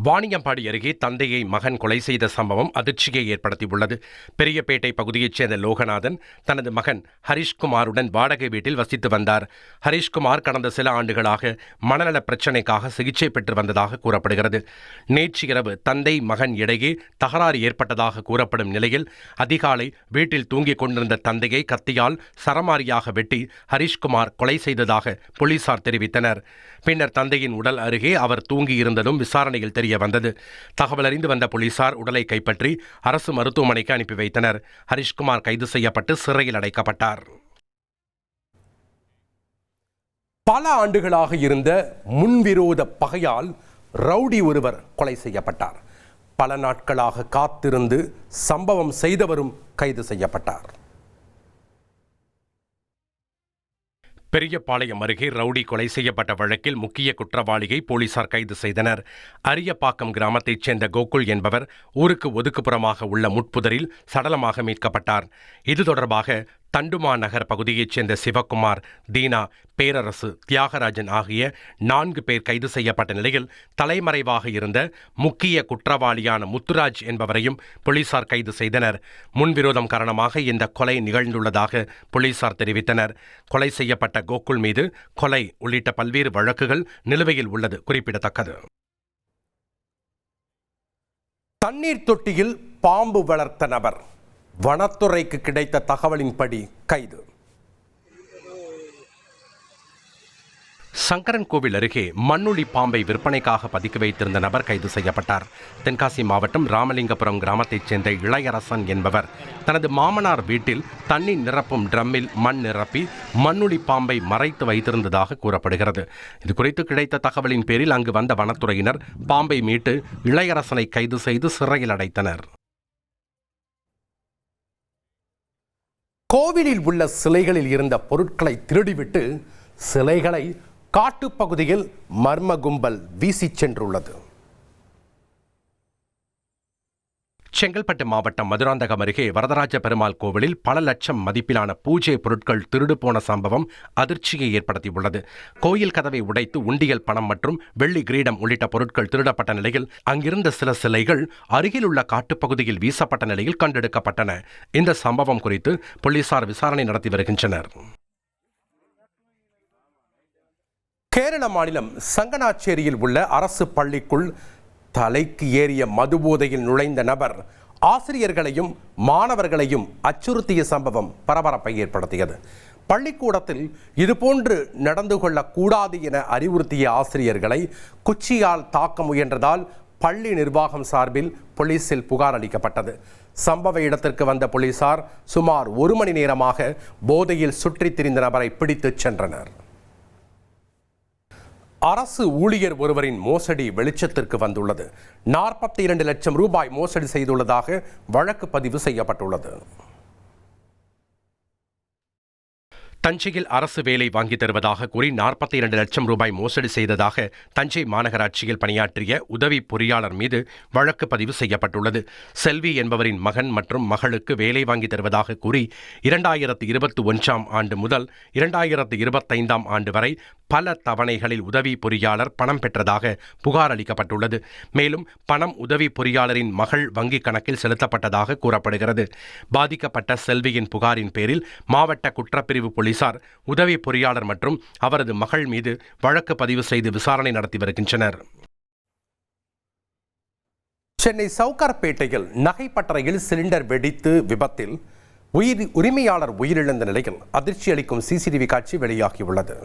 வாணியம்பாடி அருகே தந்தையை மகன் கொலை செய்த சம்பவம் அதிர்ச்சியை ஏற்படுத்தியுள்ளது. பெரியபேட்டை பகுதியைச் சேர்ந்த லோகநாதன் தனது மகன் ஹரிஷ்குமாருடன் வாடகை வீட்டில் வசித்து வந்தார். ஹரிஷ்குமார் கடந்த சில ஆண்டுகளாக மனநல பிரச்சினைக்காக சிகிச்சை பெற்று வந்ததாக கூறப்படுகிறது. நேற்று இரவு தந்தை மகன் இடையே தகராறு ஏற்பட்டதாக கூறப்படும் நிலையில் அதிகாலை வீட்டில் தூங்கிக் கொண்டிருந்த தந்தையை கத்தியால் சரமாரியாக வெட்டி ஹரிஷ்குமார் கொலை செய்ததாக போலீசார் தெரிவித்தனர். பின்னர் தந்தையின் உடல் அருகே அவர் தூங்கியிருந்ததும் விசாரணையில் தெரிய வந்தது. தகவல் அறிந்து வந்த போலீசார் உடலை கைப்பற்றி அரசு மருத்துவமனைக்கு அனுப்பி வைத்தனர். ஹரிஷ்குமார் கைது செய்யப்பட்டு சிறையில் அடைக்கப்பட்டார். பல ஆண்டுகளாக இருந்த முன்விரோத பகையால் ரவுடி ஒருவர் கொலை செய்யப்பட்டார். பல நாட்களாக காத்திருந்து சம்பவம் செய்தவரும் கைது செய்யப்பட்டார். பெரியபாளையம் அருகே ரவுடி கொலை செய்யப்பட்ட வழக்கில் முக்கிய குற்றவாளியை போலீசார் கைது செய்தனர். அரியப்பாக்கம் கிராமத்தைச் சேர்ந்த கோகுல் என்பவர் ஊருக்கு ஒதுக்குப்புறமாக உள்ள முட்புதரில் சடலமாக மீட்கப்பட்டார். இது தொடர்பாக தண்டுமா நகர் பகுதியைச் சேர்ந்த சிவக்குமார், தீனா, பேரரசு, தியாகராஜன் ஆகிய 4 பேர் கைது செய்யப்பட்ட நிலையில் தலைமறைவாக இருந்த முக்கிய குற்றவாளியான முத்துராஜ் என்பவரையும் போலீசார் கைது செய்தனர். முன்விரோதம் காரணமாக இந்த கொலை நிகழ்ந்துள்ளதாக போலீசார் தெரிவித்தனர். கொலை செய்யப்பட்ட கோகுல் மீது கொலை உள்ளிட்ட பல்வேறு வழக்குகள் நிலுவையில் உள்ளது குறிப்பிடத்தக்கது. தண்ணீர் தொட்டியில் பாம்பு வளர்த்த நபர் வனத்துறைக்கு கிடைத்த தகவலின்படி கைது. சங்கரன்கோவில் அருகே மண்ணுளி பாம்பை விற்பனைக்காக பதுக்கி வைத்திருந்த நபர் கைது செய்யப்பட்டார். தென்காசி மாவட்டம் ராமலிங்கபுரம் கிராமத்தைச் சேர்ந்த இளையரசன் என்பவர் தனது மாமனார் வீட்டில் தண்ணீர் நிரப்பும் ட்ரம்மில் மண் நிரப்பி மண்ணுளி பாம்பை மறைத்து வைத்திருந்ததாக கூறப்படுகிறது. இதுகுறித்து கிடைத்த தகவலின் பேரில் அங்கு வந்த வனத்துறையினர் பாம்பை மீட்டு இளையரசனை கைது செய்து சிறையில் அடைத்தனர். கோவிலில் உள்ள சிலைகளில் இருந்த பொருட்களை திருடிவிட்டு சிலைகளை காட்டுப்பகுதியில் மர்ம கும்பல் வீசிச் சென்றுள்ளது. செங்கல்பட்டு மாவட்டம் மதுராந்தகம் அருகே வரதராஜ பெருமாள் கோவிலில் பல லட்சம் மதிப்பிலான பூஜை பொருட்கள் திருடு போன சம்பவம் அதிர்ச்சியை ஏற்படுத்தியுள்ளது. கோயில் கதவை உடைத்து உண்டியல் பணம் மற்றும் வெள்ளி கிரீடம் உள்ளிட்ட பொருட்கள் திருடப்பட்ட நிலையில் அங்கிருந்த சில சிலைகள் அருகில் உள்ள காட்டுப்பகுதியில் வீசப்பட்ட நிலையில் கண்டெடுக்கப்பட்டன. இந்த சம்பவம் குறித்து போலீசார் விசாரணை நடத்தி வருகின்றனர். கேரள மாநிலம் சங்கனாச்சேரியில் உள்ள அரசு பள்ளிக்குள் தலைக்கு ஏறிய மதுபோதையில் நுழைந்த நபர் ஆசிரியர்களையும் மாணவர்களையும் அச்சுறுத்திய சம்பவம் பரபரப்பை ஏற்படுத்தியது. பள்ளிக்கூடத்தில் இதுபோன்று நடந்து கொள்ளக்கூடாது என அறிவுறுத்திய ஆசிரியர்களை குச்சியால் தாக்க முயன்றதால் பள்ளி நிர்வாகம் சார்பில் போலீசில் புகார் அளிக்கப்பட்டது. சம்பவ இடத்திற்கு வந்த போலீசார் சுமார் 1 மணி நேரமாக போதையில் சுற்றித் திரிந்த நபரை பிடித்துச் சென்றனர். அரசு ஊழியர் ஒருவரின் மோசடி வெளிச்சத்திற்கு வந்துள்ளது. 42 லட்சம் ரூபாய் மோசடி செய்துள்ளதாக வழக்கு பதிவு செய்யப்பட்டுள்ளது. தஞ்சையில் அரசு வேலை வாங்கித் தருவதாக கூறி 42 லட்சம் ரூபாய் மோசடி செய்ததாக தஞ்சை மாநகராட்சியில் பணியாற்றிய உதவி பொறியாளர் மீது வழக்கு பதிவு செய்யப்பட்டுள்ளது. செல்வி என்பவரின் மகன் மற்றும் மகளுக்கு வேலை வாங்கித் தருவதாக கூறி 2021ஆம் ஆண்டு முதல் 2025ஆம் ஆண்டு வரை பல தவணைகளில் உதவி பொறியாளர் பணம் பெற்றதாக புகார் அளிக்கப்பட்டுள்ளது. மேலும் பணம் உதவி பொறியாளரின் மகள் வங்கிக் கணக்கில் செலுத்தப்பட்டதாக கூறப்படுகிறது. பாதிக்கப்பட்ட செல்வியின் புகாரின் பேரில் மாவட்ட குற்றப்பிரிவு போலீசார் உதவி பொறியாளர் மற்றும் அவரது மகள் மீது வழக்கு பதிவு செய்து விசாரணை நடத்தி வருகின்றனர். சென்னை சவுகார்பேட்டையில் நகைப்பட்டறையில் சிலிண்டர் வெடித்து விபத்தில் உரிமையாளர் உயிரிழந்த நிலையில் அதிர்ச்சி அளிக்கும் சிசிடிவி காட்சி வெளியாகியுள்ளது.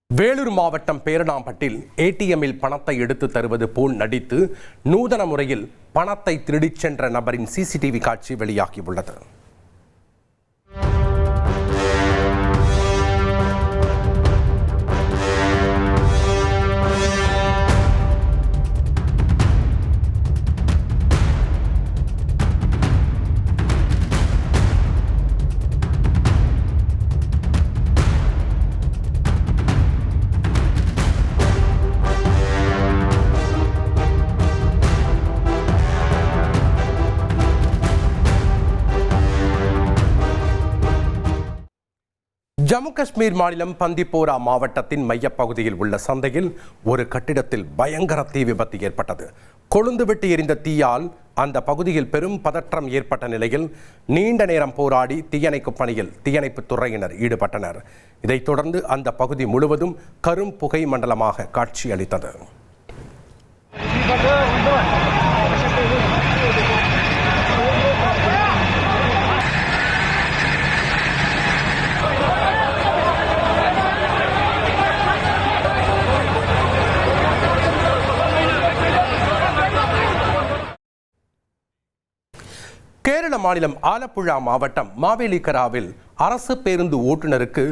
வேலூர் மாவட்டம் பேரணாம்பட்டில் ஏடிஎம்மில் பணத்தை எடுத்து தருவது போல் நடித்து நூதன முறையில் பணத்தை திருடிச் சென்ற நபரின் சிசிடிவி காட்சி வெளியாகியுள்ளது. ஜம்மு காஷ்மீர் மாநிலம் பந்திப்போரா மாவட்டத்தின் மையப்பகுதியில் உள்ள சந்தையில் ஒரு கட்டிடத்தில் பயங்கர தீ விபத்து ஏற்பட்டது. கொழுந்து விட்டு எரிந்த தீயால் அந்த பகுதியில் பெரும் பதற்றம் ஏற்பட்ட நிலையில் நீண்ட நேரம் போராடி தீயணைக்கும் பணியில் தீயணைப்பு துறையினர் ஈடுபட்டனர். இதைத் தொடர்ந்து அந்த பகுதி முழுவதும் கரும் புகை மண்டலமாக காட்சியளித்தது. கேரள மாநிலம் ஆலப்புழா மாவட்டம் மாவேலிக்கராவில் அரசு பேருந்து ஓட்டுநருக்கு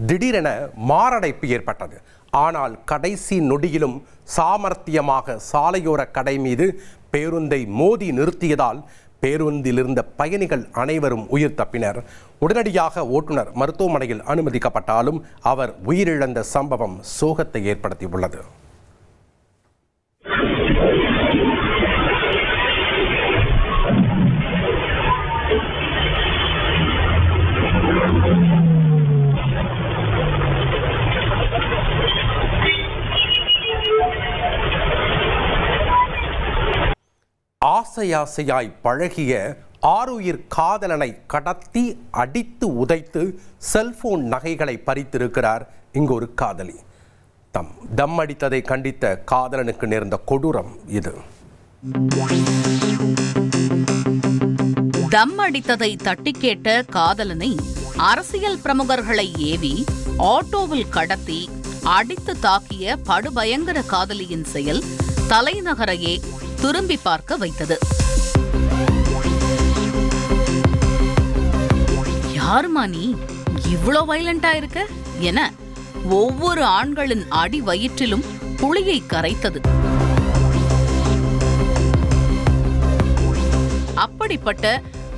திடீரென மாரடைப்பு ஏற்பட்டது. ஆனால் கடைசி நொடியிலும் சாமர்த்தியமாக சாலையோர கடை மீது பேருந்தை மோதி நிறுத்தியதால் பேருந்தில் இருந்த பயணிகள் அனைவரும் உயிர் தப்பினர். உடனடியாக ஓட்டுநர் மருத்துவமனையில் அனுமதிக்கப்பட்டாலும் அவர் உயிரிழந்த சம்பவம் சோகத்தை ஏற்படுத்தியுள்ளது. ஆசையாசையாய் பழகிய ஆருயிர் காதலனை கடத்தி அடித்து உதைத்து செல்போன் நகைகளை பறித்திருக்கிறார் இங்கு ஒரு காதலி. தம் அடித்ததை கண்டித்த காதலனுக்கு நேர்ந்த கொடூரம் இது. தம் அடித்ததை தட்டி கேட்ட காதலனை அரசியல் பிரமுகர்களை ஏவி ஆட்டோவில் கடத்தி அடித்து தாக்கிய படுபயங்கர காதலியின் செயல் தலைநகரையே திரும்பி பார்க்க வைத்தது. யாருமா நீ இவ்வளோ வயலண்டா இருக்க என ஒவ்வொரு ஆண்களின் அடி வயிற்றிலும் புளியை கரைத்தது. அப்படிப்பட்ட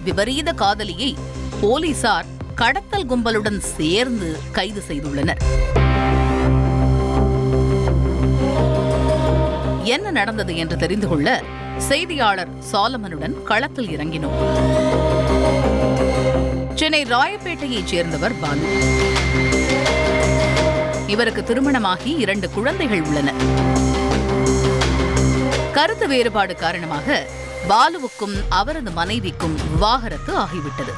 விபரீத காதலியை போலீசார் கடத்தல் கும்பலுடன் சேர்ந்து கைது செய்துள்ளனர். என்ன நடந்தது என்று தெரிந்து கொள்ள செய்தியாளர் சாலமனுடன் களத்தில் இறங்கினோம். சென்னை ராயப்பேட்டையைச் சேர்ந்தவர் பாலு. இவருக்கு திருமணமாகி 2 குழந்தைகள் உள்ளனர். கருத்து வேறுபாடு காரணமாக பாலுவுக்கும் அவரது மனைவிக்கும் விவாகரத்து ஆகிவிட்டது.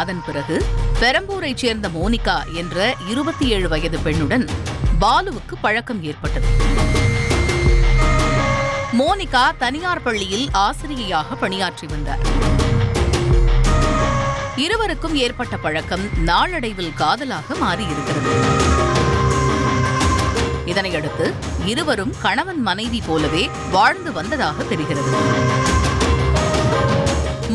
அதன் பிறகு பெரம்பூரைச் சேர்ந்த மோனிகா என்ற 27 வயது பெண்ணுடன் பாலுவுக்கு பழக்கம் ஏற்பட்டது. மோனிகா தனியார் பள்ளியில் ஆசிரியையாக பணியாற்றி வந்தார். இருவருக்கும் ஏற்பட்ட பழக்கம் நாளடைவில் காதலாக மாறியிருக்கிறது. இதனையடுத்து இருவரும் கணவன் மனைவி போலவே வாழ்ந்து வந்ததாக தெரிகிறது.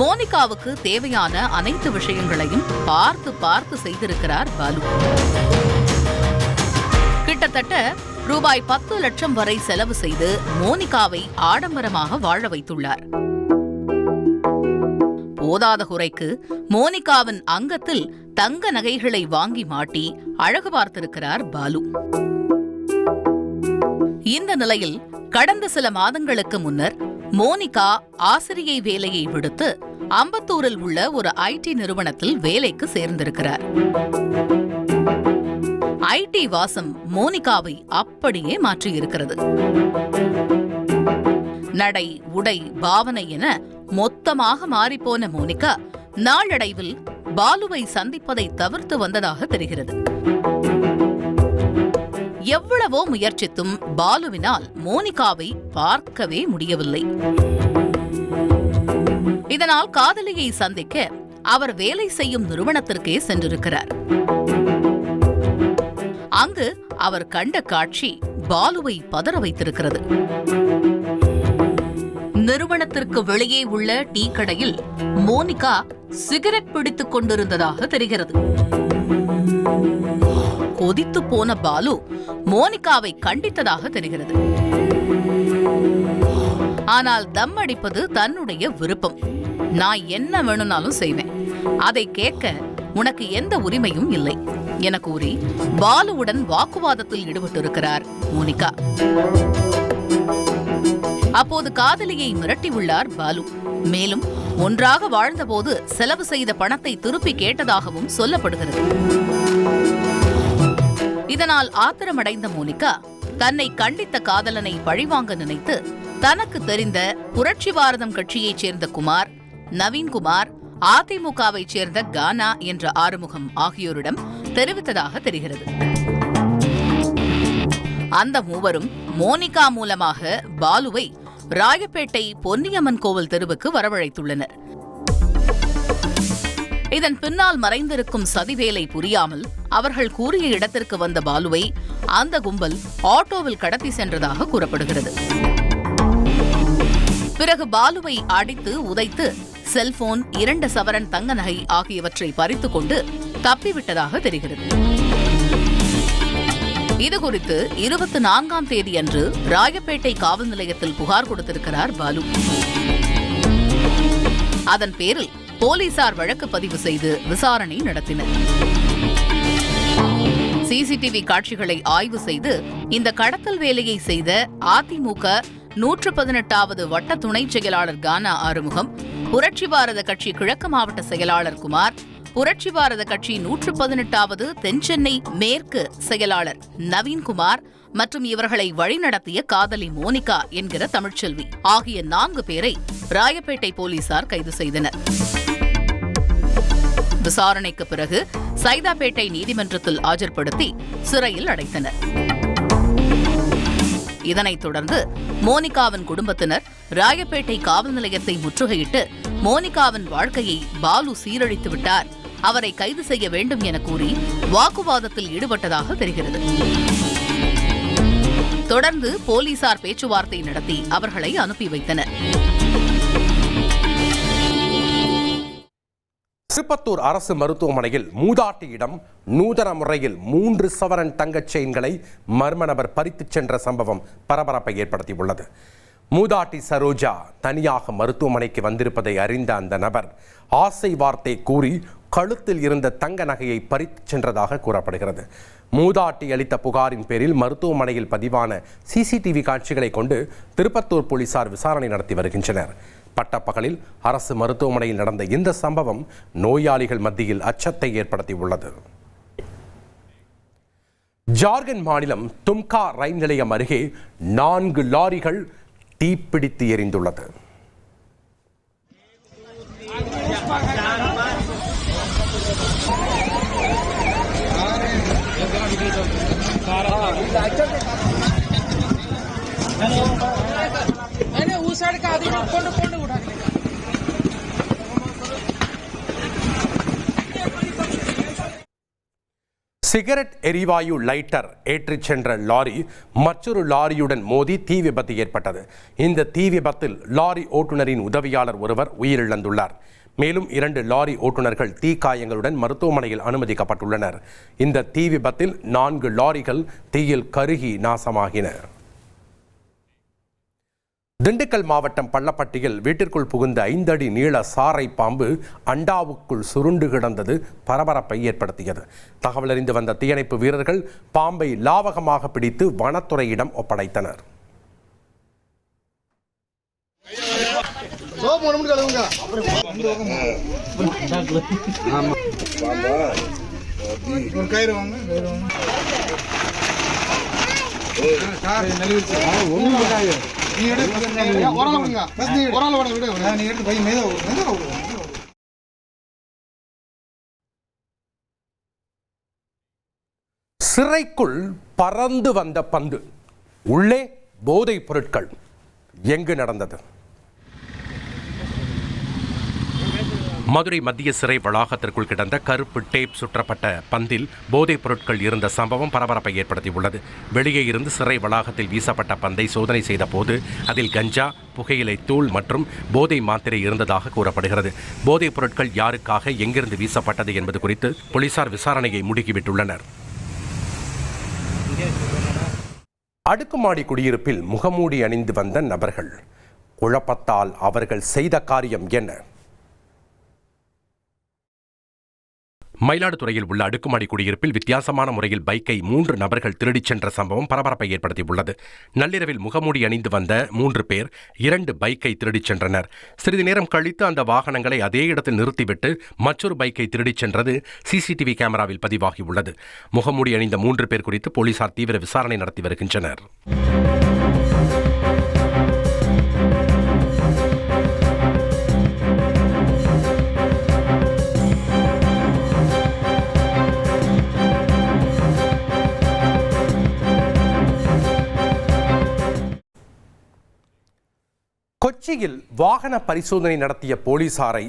மோனிகாவுக்கு தேவையான அனைத்து விஷயங்களையும் பார்த்து செய்திருக்கிறார் பாலு. கிட்டத்தட்ட ரூபாய் 10 லட்சம் வரை செலவு செய்து மோனிகாவை ஆடம்பரமாக வாழ வைத்துள்ளார். போதாத குறைக்கு மோனிகாவின் அங்கத்தில் தங்க நகைகளை வாங்கி மாட்டி அழகு பார்த்திருக்கிறார் பாலு. இந்த நிலையில் கடந்த சில மாதங்களுக்கு முன்னர் மோனிகா ஆசிரியை வேலையை விடுத்து அம்பத்தூரில் உள்ள ஒரு ஐடி நிறுவனத்தில் வேலைக்கு சேர்ந்திருக்கிறார். ஐடி வாசம் மோனிகாவை அப்படியே மாற்றியிருக்கிறது. நடை, உடை, பாவனை என மொத்தமாக மாறிப்போன மோனிகா நாளடைவில் பாலுவை சந்திப்பதை தவிர்த்து வந்ததாக தெரிகிறது. எவ்வளவோ முயற்சித்தும் பாலுவினால் மோனிகாவை பார்க்கவே முடியவில்லை. இதனால் காதலியை சந்திக்க அவர் வேலை செய்யும் நிறுவனத்திற்கே சென்றிருக்கிறார். அங்கு அவர் கண்ட காட்சி பாலுவை பதற வைத்திருக்கிறது. நிறுவனத்திற்கு வெளியே உள்ள டீ கடையில் மோனிகா சிகரெட் பிடித்துக் கொண்டிருந்ததாக தெரிகிறது. கொதித்து போன பாலு மோனிகாவை கண்டித்ததாக தெரிகிறது. ஆனால் தம் அடிப்பது தன்னுடைய விருப்பம். நான் என்ன வேணும்னாலும் செய்வேன், அதை கேட்க உனக்கு எந்த உரிமையும் இல்லை என கூறி பாலுவுடன் வாக்குவாதத்தில் ஈடுபட்டிருக்கிறார் மோனிகா. அப்போது காதலியை மிரட்டியுள்ளார் பாலு. மேலும் ஒன்றாக வாழ்ந்தபோது செலவு செய்த பணத்தை திருப்பி கேட்டதாகவும் சொல்லப்படுகிறது. இதனால் ஆத்திரமடைந்த மோனிகா தன்னை கண்டித்த காதலனை பழிவாங்க நினைத்து தனக்கு தெரிந்த புரட்சி பாரதம் கட்சியைச் சேர்ந்த குமார், நவீன்குமார், அதிமுகவைச் சேர்ந்த கானா என்ற ஆறுமுகம் ஆகியோரிடம் தெரிவித்ததாக தெரிகிறது. அந்த மூவரும் மோனிகா மூலமாக பாலுவை ராயப்பேட்டை பொன்னியம்மன் கோவில் தெருவுக்கு வரவழைத்துள்ளனர். இதன் பின்னால் மறைந்திருக்கும் சதிவேலை புரியாமல் அவர்கள் கூறிய இடத்திற்கு வந்த பாலுவை அந்த கும்பல் ஆட்டோவில் கடத்தி சென்றதாக கூறப்படுகிறது. பிறகு பாலுவை அடித்து உதைத்து செல்போன், 2 சவரன் தங்க நகை ஆகியவற்றை பறித்துக் கொண்டு தப்பிவிட்டதாக தெரிகிறது. இதுகுறித்து 24ஆம் தேதியன்று ராயப்பேட்டை காவல் நிலையத்தில் புகார் கொடுத்திருக்கிறார் பாலு. அதன் பேரில் போலீசார் வழக்கு பதிவு செய்து விசாரணை நடத்தினர். சிசிடிவி காட்சிகளை ஆய்வு செய்து இந்த கடத்தல் வேலையை செய்த அதிமுக 118வது வட்ட துணைச் செயலாளர் கானா ஆறுமுகம், புரட்சி பாரத கட்சி கிழக்கு மாவட்ட செயலாளர் குமார், புரட்சி பாரத கட்சி 118வது தென்சென்னை மேற்கு செயலாளர் நவீன்குமார் மற்றும் இவர்களை வழிநடத்திய காதலி மோனிகா என்கிற தமிழ்ச்செல்வி ஆகிய 4 பேரை ராயப்பேட்டை போலீசார் கைது செய்தனர். விசாரணைக்கு பிறகு சைதாப்பேட்டை நீதிமன்றத்தில் ஆஜர்படுத்தி சிறையில் அடைத்தனர். இதனைத் தொடர்ந்து மோனிகாவின் குடும்பத்தினர் ராயப்பேட்டை காவல் நிலையத்தை முற்றுகையிட்டு மோனிகாவின் வாழ்க்கையை பாலு சீரழித்து விட்டார், அவரை கைது செய்ய வேண்டும் என கூறி வாக்குவாதத்தில் ஈடுபட்டதாக தெரிகிறது. தொடர்ந்து போலீசார் பேச்சுவார்த்தை நடத்தி அவர்களை அனுப்பி வைத்தனர். திருப்பத்தூர் அரசு மருத்துவமனையில் மூதாட்டியிடம் நூதன முறையில் 3 சவரன் தங்கச் செயின்களை மர்ம நபர் பறித்துச் சென்ற சம்பவம் பரபரப்பை ஏற்படுத்தியுள்ளது. மூதாட்டி சரோஜா தனியாக மருத்துவமனைக்கு வந்திருப்பதை அறிந்த அந்த நபர் ஆசை வார்த்தை கூறி கழுத்தில் இருந்த தங்க நகையை பறித்துச் சென்றதாக கூறப்படுகிறது. மூதாட்டி அளித்த புகாரின் பேரில் மருத்துவமனையில் பதிவான சிசிடிவி காட்சிகளை கொண்டு திருப்பத்தூர் போலீசார் விசாரணை நடத்தி வருகின்றனர். பட்டப்பகலில் அரசு மருத்துவமனையில் நடந்த இந்த சம்பவம் நோயாளிகள் மத்தியில் அச்சத்தை ஏற்படுத்தியுள்ளது. ஜார்க்கண்ட் மாநிலம் தும்கா ரயில் நிலையம் அருகே 4 லாரிகள் தீப்பிடித்து எரிந்துள்ளது. சிகரெட் எரிவாயு லைட்டர் ஏற்றிச் சென்ற லாரி மற்றொரு லாரியுடன் மோதி தீ விபத்து ஏற்பட்டது. இந்த தீ விபத்தில் லாரி ஓட்டுநரின் உதவியாளர் ஒருவர் உயிரிழந்துள்ளார். மேலும் 2 லாரி ஓட்டுநர்கள் தீக்காயங்களுடன் மருத்துவமனையில் அனுமதிக்கப்பட்டுள்ளனர். இந்த தீ விபத்தில் 4 லாரிகள் தீயில் கருகி நாசமாகின. திண்டுக்கல் மாவட்டம் பள்ளப்பட்டியில் வீட்டிற்குள் புகுந்த 5 அடி நீள சாரை பாம்பு அண்டாவுக்குள் சுருண்டு கிடந்தது பரபரப்பை ஏற்படுத்தியது. தகவல் அறிந்து வந்த தீயணைப்பு வீரர்கள் பாம்பை லாவகமாக பிடித்து வனத்துறையிடம் ஒப்படைத்தனர். சிறைக்குள் பறந்து வந்த பந்து, உள்ளே போதைப் பொருட்கள். எங்கு நடந்தது? மதுரை மத்திய சிறை வளாகத்திற்குள் கிடந்த கருப்பு டேப் சுற்றப்பட்ட பந்தில் போதைப் பொருட்கள் இருந்த சம்பவம் பரபரப்பை ஏற்படுத்தியுள்ளது. வெளியே இருந்து சிறை வளாகத்தில் வீசப்பட்ட பந்தை சோதனை செய்த போது அதில் கஞ்சா, புகையிலை தூள் மற்றும் போதை மாத்திரை இருந்ததாக கூறப்படுகிறது. போதைப் பொருட்கள் யாருக்காக, எங்கிருந்து வீசப்பட்டது என்பது குறித்து போலீசார் விசாரணையை முடுக்கிவிட்டுள்ளனர். அடுக்குமாடி குடியிருப்பில் முகமூடி அணிந்து வந்த நபர்கள், குழப்பத்தால் அவர்கள் செய்த காரியம் என்ன? மயிலாடுதுறையில் உள்ள அடுக்குமாடி குடியிருப்பில் வித்தியாசமான முறையில் பைக்கை 3 நபர்கள் திருடிச் சென்ற சம்பவம் பரபரப்பை ஏற்படுத்தியுள்ளது. நள்ளிரவில் முகமூடி அணிந்து வந்த 3 பேர் 2 பைக்கை திருடிச் சென்றனர். சிறிது நேரம் கழித்து அந்த வாகனங்களை அதே இடத்தில் நிறுத்திவிட்டு மற்றொரு பைக்கை திருடிச் சென்றது சிசிடிவி கேமராவில் பதிவாகியுள்ளது. முகமூடி அணிந்த 3 பேர் குறித்து போலீசார் தீவிர விசாரணை நடத்தி வருகின்றனர். கொச்சியில் வாகன பரிசோதனை நடத்திய போலீசாரை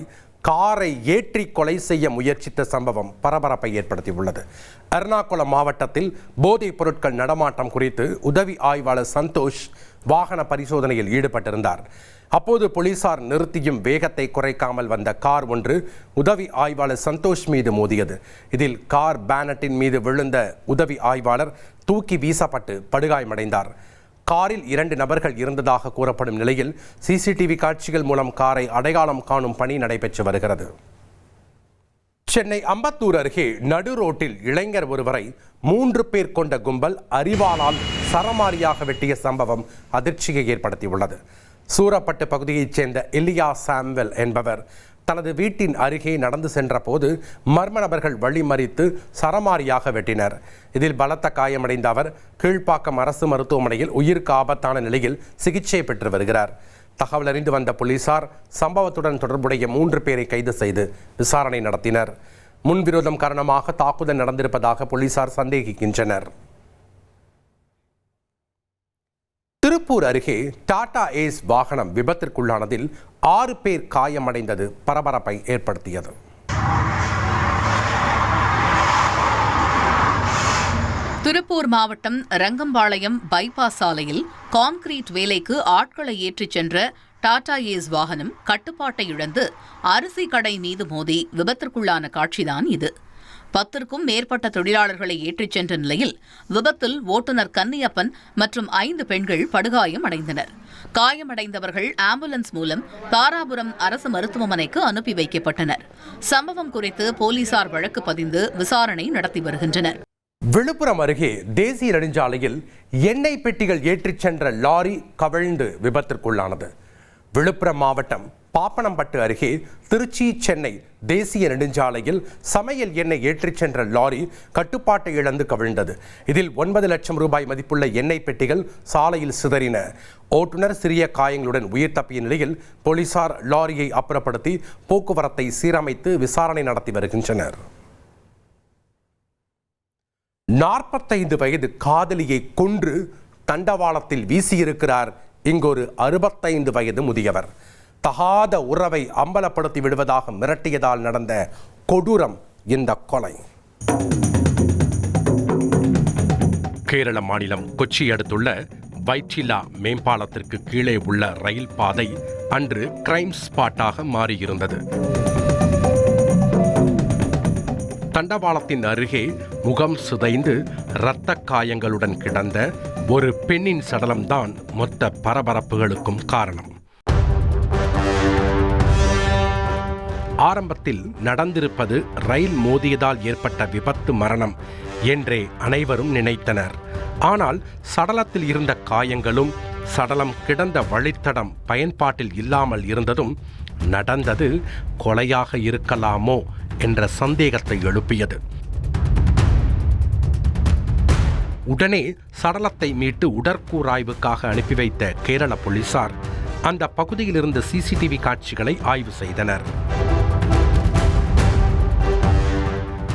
காரை ஏற்றி கொலை செய்ய முயற்சித்த சம்பவம் பரபரப்பை ஏற்படுத்தியுள்ளது. எர்ணாகுளம் மாவட்டத்தில் போதைப் பொருட்கள் நடமாட்டம் குறித்து உதவி ஆய்வாளர் சந்தோஷ் வாகன பரிசோதனையில் ஈடுபட்டிருந்தார். அப்போது போலீசார் நிறுத்தியும் வேகத்தை குறைக்காமல் வந்த கார் ஒன்று உதவி ஆய்வாளர் சந்தோஷ் மீது மோதியது. இதில் கார் பேனட்டின் மீது விழுந்த உதவி ஆய்வாளர் தூக்கி வீசப்பட்டு படுகாயமடைந்தார். காரில் 2 நபர்கள் இருந்ததாக கூறப்படும் நிலையில் சிசிடிவி காட்சிகள் மூலம் காரை அடையாளம் காணும் பணி நடைபெற்று வருகிறது. சென்னை அம்பத்தூர் அருகே நடு ரோட்டில் இளைஞர் ஒருவரை 3 பேர் கொண்ட கும்பல் அரிவாளால் சரமாரியாக வெட்டிய சம்பவம் அதிர்ச்சியை ஏற்படுத்தியுள்ளது. சூரப்பட்டு பகுதியைச் சேர்ந்த எலியா சாம்வெல் என்பவர் தனது வீட்டின் அருகே நடந்து சென்ற போது மர்ம நபர்கள் வழிமறித்து சரமாரியாக வெட்டினர். இதில் பலத்த காயமடைந்த அவர் கீழ்ப்பாக்கம் அரசு மருத்துவமனையில் உயிருக்கு ஆபத்தான நிலையில் சிகிச்சை பெற்று வருகிறார். தகவல் அறிந்து வந்த போலீசார் சம்பவத்துடன் தொடர்புடைய 3 பேரை கைது செய்து விசாரணை நடத்தினர். முன்விரோதம் காரணமாக தாக்குதல் நடந்திருப்பதாக போலீசார் சந்தேகிக்கின்றனர். திருப்பூர் அருகே டாடா ஏஸ் வாகனம் விபத்திற்குள்ளானதில் 6 பேர் காயமடைந்தது பரபரப்பை ஏற்படுத்தியது. திருப்பூர் மாவட்டம் ரங்கம்பாளையம் பைபாஸ் சாலையில் கான்கிரீட் வேலைக்கு ஆட்களை ஏற்றிச் சென்ற டாடா ஏஸ் வாகனம் கட்டுப்பாட்டை இழந்து அரிசி கடை மீது மோதி விபத்திற்குள்ளான காட்சிதான் இது. 10க்கும் மேற்பட்ட தொழிலாளர்களை ஏற்றிச் சென்ற நிலையில் விபத்தில் ஓட்டுநர் கன்னியப்பன் மற்றும் 5 பெண்கள் படுகாயம் அடைந்தனர். காயமடைந்தவர்கள் ஆம்புலன்ஸ் மூலம் தாராபுரம் அரசு மருத்துவமனைக்கு அனுப்பி வைக்கப்பட்டனர். சம்பவம் குறித்து போலீசார் வழக்கு பதிந்து விசாரணை நடத்தி வருகின்றனர். விழுப்புரம் அருகே தேசிய நெடுஞ்சாலையில் எண்ணெய் பெட்டிகள் ஏற்றிச் சென்ற லாரி கவிழ்ந்து விபத்திற்குள்ளானது. விழுப்புரம் மாவட்டம் பாப்பனம்பட்டு அருகே திருச்சி சென்னை தேசிய நெடுஞ்சாலையில் சமையல் எண்ணெய் ஏற்றிச் சென்ற லாரி கட்டுப்பாட்டை இழந்து கவிழ்ந்தது. இதில் 9 லட்சம் ரூபாய் மதிப்புள்ள எண்ணெய் பெட்டிகள் சாலையில் சிதறின. ஓட்டுநர் சிறிய காயங்களுடன் உயிர் தப்பிய நிலையில் போலீசார் லாரியை அப்புறப்படுத்தி போக்குவரத்தை சீரமைத்து விசாரணை நடத்தி வருகின்றனர். 45 வயது காதலியை கொன்று தண்டவாளத்தில் வீசியிருக்கிறார் இங்கொரு 65 வயது முதியவர். தகாத உறவை அம்பலப்படுத்தி விடுவதாக மிரட்டியதால் நடந்த கொடூரம் இந்த கொலை. கேரள மாநிலம் கொச்சி அடுத்துள்ள வைட்டிலா மேம்பாலத்திற்கு கீழே உள்ள ரயில் பாதை அன்று கிரைம் ஸ்பாட்டாக மாறியிருந்தது. தண்டவாளத்தின் அருகே முகம் சிதைந்து இரத்த காயங்களுடன் கிடந்த ஒரு பெண்ணின் சடலம்தான் மொத்த பரபரப்புகளுக்கும் காரணம். ஆரம்பத்தில் நடந்திருப்பது ரயில் மோதியதால் ஏற்பட்ட விபத்து மரணம் என்றே அனைவரும் நினைத்தனர். ஆனால் சடலத்தில் இருந்த காயங்களும் சடலம் கிடந்த வழித்தடம் பயன்பாட்டில் இல்லாமல் இருந்ததும் நடந்தது கொலையாக இருக்கலாமோ என்ற சந்தேகத்தை எழுப்பியது. உடனே சடலத்தை மீட்டு உடற்கூறாய்வுக்காக அனுப்பி வைத்த கேரள போலீசார் அந்த பகுதியில் இருந்த சிசிடிவி காட்சிகளை ஆய்வு செய்தனர்.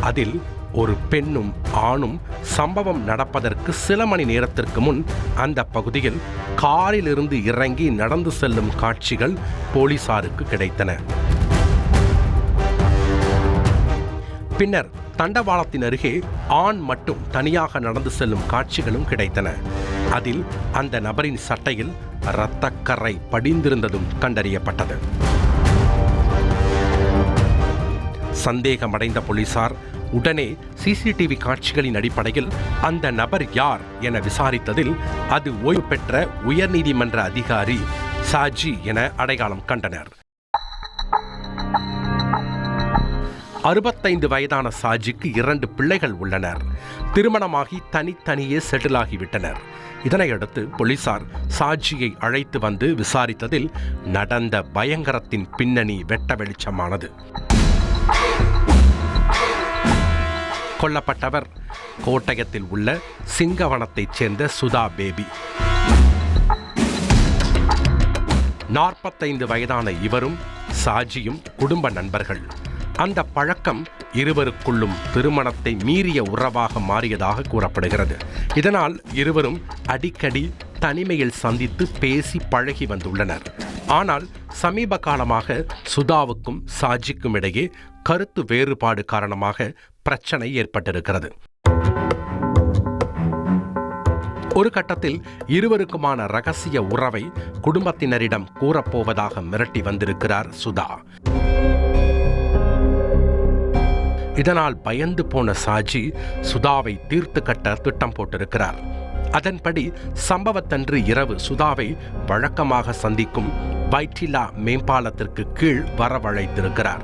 அதில் ஒரு பெண்ணும் ஆணும் சம்பவம் நடப்பதற்கு சில மணி நேரத்திற்கு முன் அந்த பகுதியில் காரிலிருந்து இறங்கி நடந்து செல்லும் காட்சிகள் போலீசாருக்கு கிடைத்தன. பின்னர் தண்டவாளத்தின் அருகே ஆண் மட்டும் தனியாக நடந்து செல்லும் காட்சிகளும் கிடைத்தன. அதில் அந்த நபரின் சட்டையில் இரத்தக்கரை படிந்திருந்ததும் கண்டறியப்பட்டது. சந்தேகமடைந்த போலீசார் உடனே சிசிடிவி காட்சிகளின் அடிப்படையில் அந்த நபர் யார் என விசாரித்ததில் அது ஓய்வு பெற்ற உயர்நீதிமன்ற அதிகாரி சாஜி என அடையாளம் கண்டனர். 65 வயதான சாஜிக்கு 2 பிள்ளைகள் உள்ளனர். திருமணமாகி தனித்தனியே செட்டில் ஆகிவிட்டனர். இதனையடுத்து போலீசார் சாஜியை அழைத்து வந்து விசாரித்ததில் நடந்த பயங்கரத்தின் பின்னணி வெட்ட வெளிச்சமானது. கொல்லப்பட்டவர் கோட்டயத்தில் உள்ள சிங்கவனத்தைச் சேர்ந்த சுதா பேபி. 45 வயதான இவரும் சாஜியும் குடும்ப நண்பர்கள். அந்த பழக்கம் இருவருக்குள்ளும் திருமணத்தை மீறிய உறவாக மாறியதாக கூறப்படுகிறது. இதனால் இருவரும் அடிக்கடி தனிமையில் சந்தித்து பேசி பழகி வந்துள்ளனர். ஆனால் சமீப காலமாக சுதாவுக்கும் சாஜிக்கும் இடையே கருத்து வேறுபாடு காரணமாக பிரச்சனை ஏற்பட்டிருக்கிறது. ஒரு கட்டத்தில் இருவருக்குமான ரகசிய உறவை குடும்பத்தினரிடம் கூறப்போவதாக மிரட்டி வந்திருக்கிறார் சுதா. இதனால் பயந்து போன சாஜி சுதாவை தீர்த்து கட்ட திட்டம் போட்டிருக்கிறார். அதன்படி சம்பவத்தன்று இரவு சுதாவை வழக்கமாக சந்திக்கும் வைட்டிலா மேம்பாலத்திற்கு கீழ் வரவழைத்திருக்கிறார்.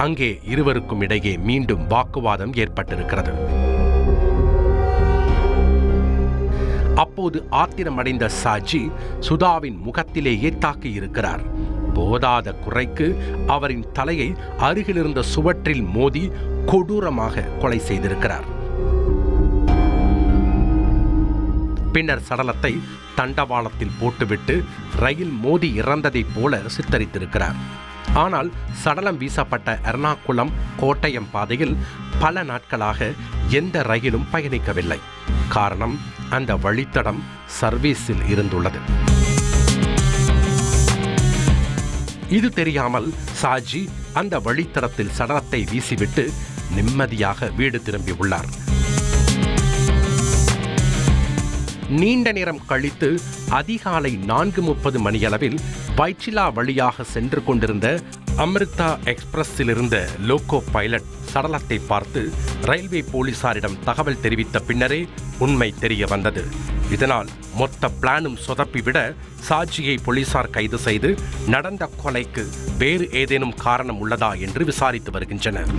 அங்கே இருவருக்கும் இடையே மீண்டும் வாக்குவாதம் ஏற்பட்டிருக்கிறது. அப்போது ஆத்திரமடைந்த சாஜி சுதாவின் முகத்திலேயே தாக்கியிருக்கிறார். போதாத குறைக்கு அவரின் தலையை அருகிலிருந்த சுவற்றில் மோதி கொடூரமாக கொலை செய்திருக்கிறார். பின்னர் சடலத்தை தண்டவாளத்தில் போட்டுவிட்டு ரயில் மோதி இறந்ததைப் போல சித்தரித்திருக்கிறார். ஆனால் சடலம் வீசப்பட்ட எர்ணாகுளம் கோட்டயம் பாதையில் பல நாட்களாக எந்த ரயிலும் பயணிக்கவில்லை. காரணம், அந்த வழித்தடம் சர்வீஸில் இருந்துள்ளது. இது தெரியாமல் சாஜி அந்த வழித்தடத்தில் சடலத்தை வீசிவிட்டு நிம்மதியாக வீடு திரும்பியுள்ளார். நீண்ட நேரம் கழித்து அதிகாலை 4:30 மணியளவில் வைட்டிலா வழியாக சென்று கொண்டிருந்த அமிர்தா எக்ஸ்பிரஸில் இருந்த லோகோ பைலட் சடலத்தை பார்த்து ரயில்வே போலீசாரிடம் தகவல் தெரிவித்த பின்னரே உண்மை தெரிய வந்தது. இதனால் மொத்த பிளானும் சொதப்பிவிட சாஜியை போலீசார் கைது செய்து நடந்த கொலைக்கு வேறு ஏதேனும் காரணம் உள்ளதா என்று விசாரித்து வருகின்றனர்.